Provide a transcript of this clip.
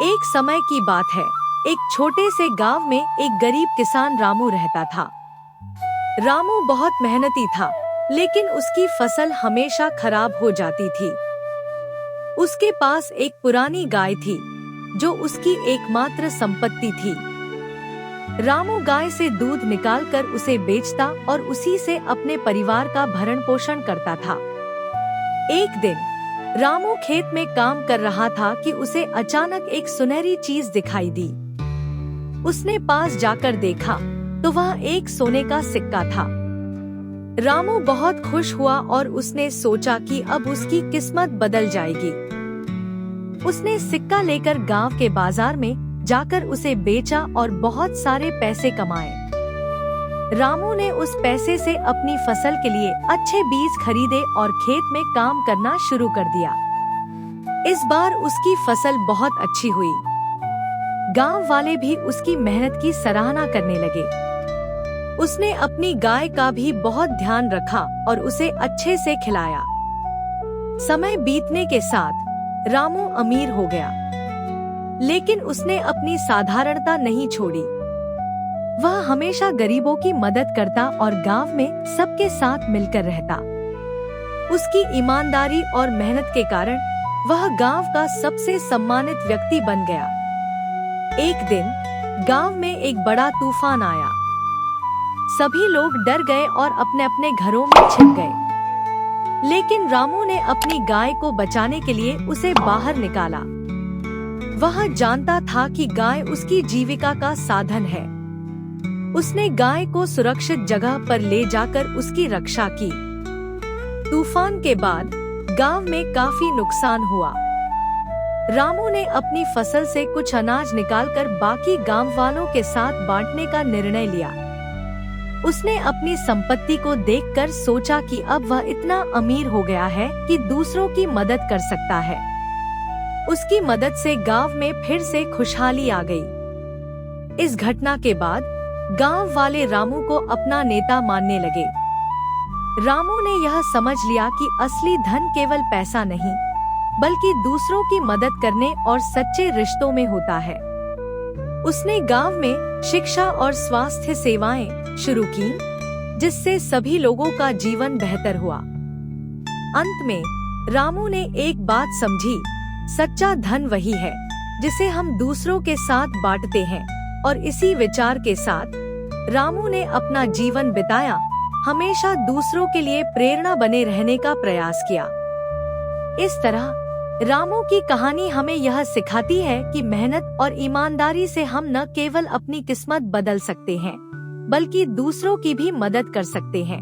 एक समय की बात है, एक छोटे से गांव में एक गरीब किसान रामू रहता था। रामू बहुत मेहनती था, लेकिन उसकी फसल हमेशा खराब हो जाती थी। उसके पास एक पुरानी गाय थी, जो उसकी एकमात्र संपत्ति थी। रामू गाय से दूध निकालकर उसे बेचता और उसी से अपने परिवार का भरण पोषण करता था। एक दिन रामू खेत में काम कर रहा था कि उसे अचानक एक सुनहरी चीज दिखाई दी। उसने पास जाकर देखा तो वह एक सोने का सिक्का था। रामू बहुत खुश हुआ और उसने सोचा कि अब उसकी किस्मत बदल जाएगी। उसने सिक्का लेकर गांव के बाजार में जाकर उसे बेचा और बहुत सारे पैसे कमाए। रामू ने उस पैसे से अपनी फसल के लिए अच्छे बीज खरीदे और खेत में काम करना शुरू कर दिया। इस बार उसकी फसल बहुत अच्छी हुई। गांव वाले भी उसकी मेहनत की सराहना करने लगे। उसने अपनी गाय का भी बहुत ध्यान रखा और उसे अच्छे से खिलाया। समय बीतने के साथ रामू अमीर हो गया, लेकिन उसने अपनी साधारणता नहीं छोड़ी। वह हमेशा गरीबों की मदद करता और गांव में सबके साथ मिलकर रहता। उसकी ईमानदारी और मेहनत के कारण वह गांव का सबसे सम्मानित व्यक्ति बन गया। एक दिन गांव में एक बड़ा तूफान आया। सभी लोग डर गए और अपने अपने घरों में छिप गए। लेकिन रामू ने अपनी गाय को बचाने के लिए उसे बाहर निकाला। वह जानता था कि गाय उसकी जीविका का साधन है। उसने गाय को सुरक्षित जगह पर ले जाकर उसकी रक्षा की। तूफान के बाद गांव में काफी नुकसान हुआ। रामू ने अपनी फसल से कुछ अनाज निकालकर बाकी गांव वालों के साथ बांटने का निर्णय लिया। उसने अपनी संपत्ति को देखकर सोचा कि अब वह इतना अमीर हो गया है कि दूसरों की मदद कर सकता है। उसकी मदद से गांव में फिर से खुशहाली आ गई। इस घटना के बाद गांव वाले रामू को अपना नेता मानने लगे। रामू ने यह समझ लिया कि असली धन केवल पैसा नहीं, बल्कि दूसरों की मदद करने और सच्चे रिश्तों में होता है। उसने गांव में शिक्षा और स्वास्थ्य सेवाएं शुरू की, जिससे सभी लोगों का जीवन बेहतर हुआ। अंत में रामू ने एक बात समझी, सच्चा धन वही है जिसे हम दूसरों के साथ बांटते हैं। और इसी विचार के साथ रामू ने अपना जीवन बिताया, हमेशा दूसरों के लिए प्रेरणा बने रहने का प्रयास किया। इस तरह रामू की कहानी हमें यह सिखाती है कि मेहनत और ईमानदारी से हम न केवल अपनी किस्मत बदल सकते हैं, बल्कि दूसरों की भी मदद कर सकते हैं।